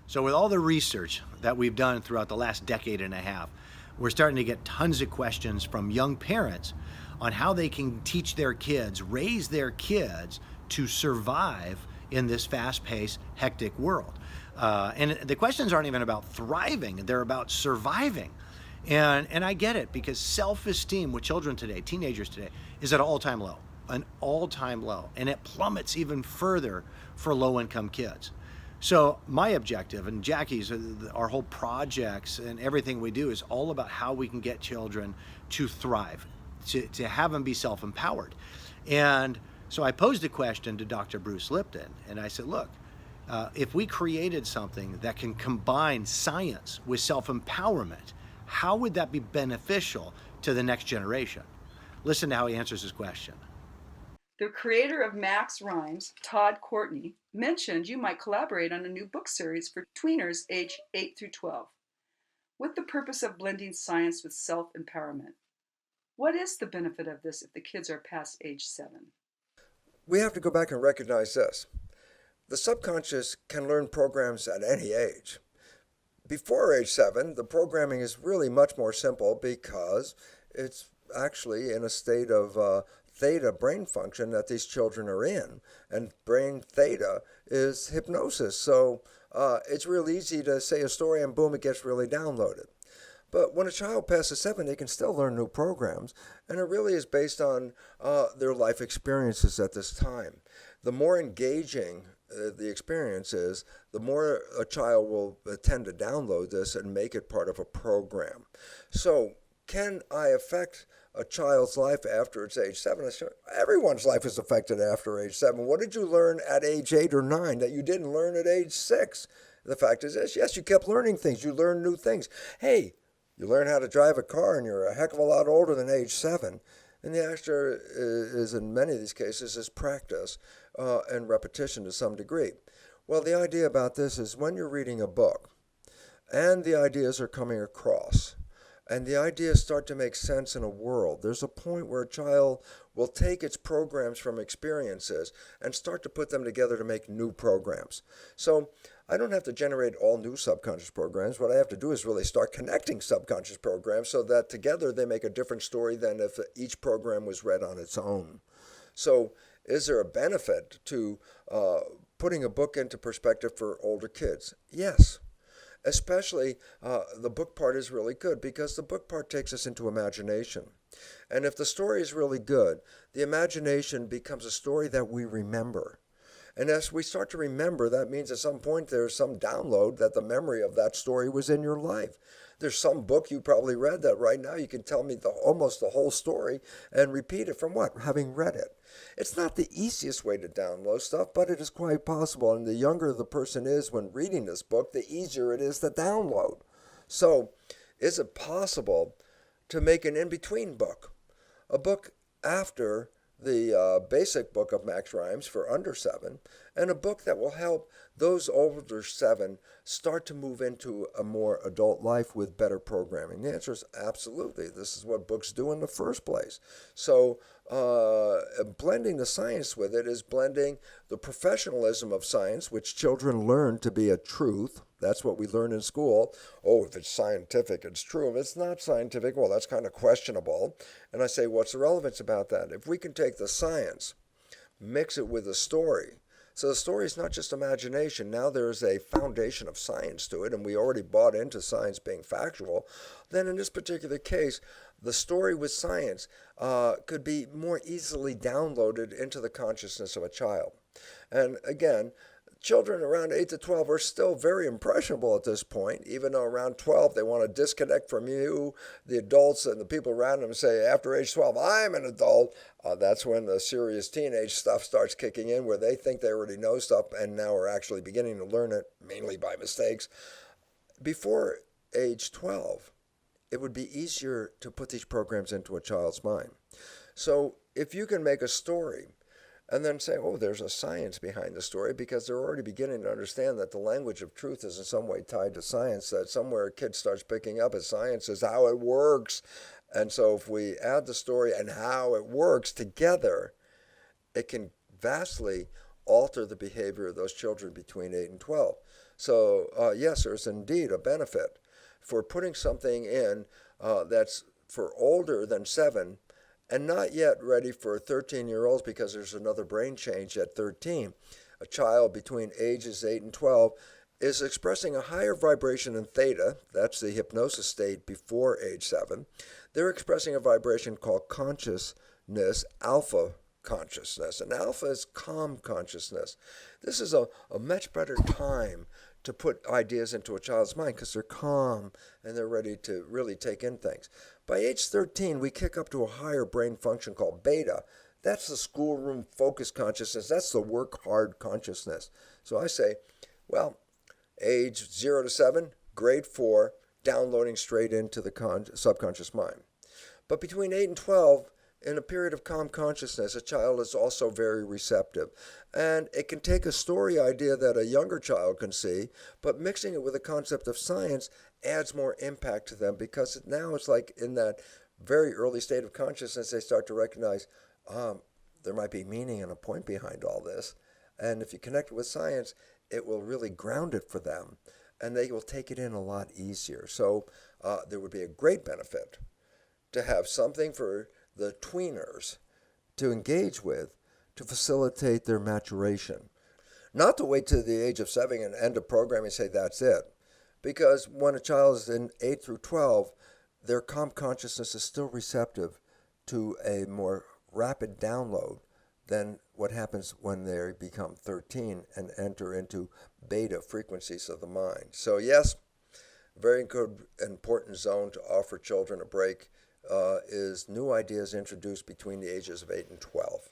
So with all the research that we've done throughout the last decade and a half, we're starting to get tons of questions from young parents on how they can teach their kids, raise their kids to survive in this fast-paced, hectic world. And the questions aren't even about thriving, they're about surviving. And I get it, because self-esteem with children today, teenagers today, is at an all-time low, and it plummets even further for low-income kids. So my objective, and Jackie's, our whole projects and everything we do is all about how we can get children to thrive, to have them be self-empowered. And so I posed a question to Dr. Bruce Lipton, and I said, look, if we created something that can combine science with self-empowerment, how would that be beneficial to the next generation? Listen to how he answers his question. The creator of Max Rhymes, Todd Courtney, mentioned you might collaborate on a new book series for tweeners age 8 through 12, with the purpose of blending science with self-empowerment. What is the benefit of this if the kids are past age 7? We have to go back and recognize this. The subconscious can learn programs at any age. Before age 7, the programming is really much more simple because it's actually in a state of theta brain function that these children are in. And brain theta is hypnosis. So it's real easy to say a story and boom, it gets really downloaded. But when a child passes 7, they can still learn new programs. And it really is based on their life experiences at this time. The more engaging the experience is, the more a child will tend to download this and make it part of a program. So can I affect a child's life after it's age 7? Everyone's life is affected after age 7. What did you learn at age 8 or 9 that you didn't learn at age 6? The fact is this, yes, you kept learning things. You learned new things. Hey, you learn how to drive a car and you're a heck of a lot older than age 7. And the answer is, in many of these cases, is practice and repetition to some degree. Well, the idea about this is when you're reading a book and the ideas are coming across, and the ideas start to make sense in a world, there's a point where a child will take its programs from experiences and start to put them together to make new programs. So I don't have to generate all new subconscious programs. What I have to do is really start connecting subconscious programs so that together they make a different story than if each program was read on its own. So is there a benefit to putting a book into perspective for older kids? Yes. Especially the book part is really good because the book part takes us into imagination. And if the story is really good, the imagination becomes a story that we remember. And as we start to remember, that means at some point there's some download that the memory of that story was in your life. There's some book you probably read that right now you can tell me almost the whole story and repeat it from what? Having read it. It's not the easiest way to download stuff, but it is quite possible. And the younger the person is when reading this book, the easier it is to download. So is it possible to make an in-between book? A book after the basic book of Max Rhymes for under 7, and a book that will help those older 7 start to move into a more adult life with better programming? The answer is absolutely. This is what books do in the first place. So blending the science with it is blending the professionalism of science, which children learn to be a truth. That's what we learn in school. Oh, if it's scientific, it's true. If it's not scientific, well, that's kind of questionable. And I say, what's the relevance about that? If we can take the science, mix it with a story. So the story is not just imagination. Now there's a foundation of science to it, and we already bought into science being factual. Then in this particular case, the story with science could be more easily downloaded into the consciousness of a child. And again, children around 8 to 12 are still very impressionable at this point, even though around 12 they want to disconnect from you, the adults and the people around them say, after age 12, I'm an adult. That's when the serious teenage stuff starts kicking in, where they think they already know stuff and now are actually beginning to learn it, mainly by mistakes. Before age 12, it would be easier to put these programs into a child's mind. So if you can make a story and then say, oh, there's a science behind the story, because they're already beginning to understand that the language of truth is in some way tied to science, that somewhere a kid starts picking up as science is how it works. And so if we add the story and how it works together, it can vastly alter the behavior of those children between 8 and 12. So, yes, there's indeed a benefit for putting something in that's for older than 7 and not yet ready for 13-year-olds because there's another brain change at 13. A child between ages 8 and 12 is expressing a higher vibration in theta, that's the hypnosis state before age 7. They're expressing a vibration called consciousness, alpha consciousness. And alpha is calm consciousness. This is a much better time to put ideas into a child's mind because they're calm and they're ready to really take in things. By age 13, we kick up to a higher brain function called beta. That's the schoolroom focus consciousness. That's the work hard consciousness. So I say, well, age 0 to 7, grade 4, downloading straight into the subconscious mind. But between 8 and 12, in a period of calm consciousness, a child is also very receptive. And it can take a story idea that a younger child can see, but mixing it with a concept of science adds more impact to them because now it's like in that very early state of consciousness, they start to recognize there might be meaning and a point behind all this. And if you connect it with science, it will really ground it for them and they will take it in a lot easier. So there would be a great benefit to have something for the tweeners to engage with to facilitate their maturation. Not to wait to the age of 7 and end a program and say that's it. Because when a child is in 8 through 12, their calm consciousness is still receptive to a more rapid download than what happens when they become 13 and enter into beta frequencies of the mind. So yes, very good, important zone to offer children a break is new ideas introduced between the ages of 8 and 12.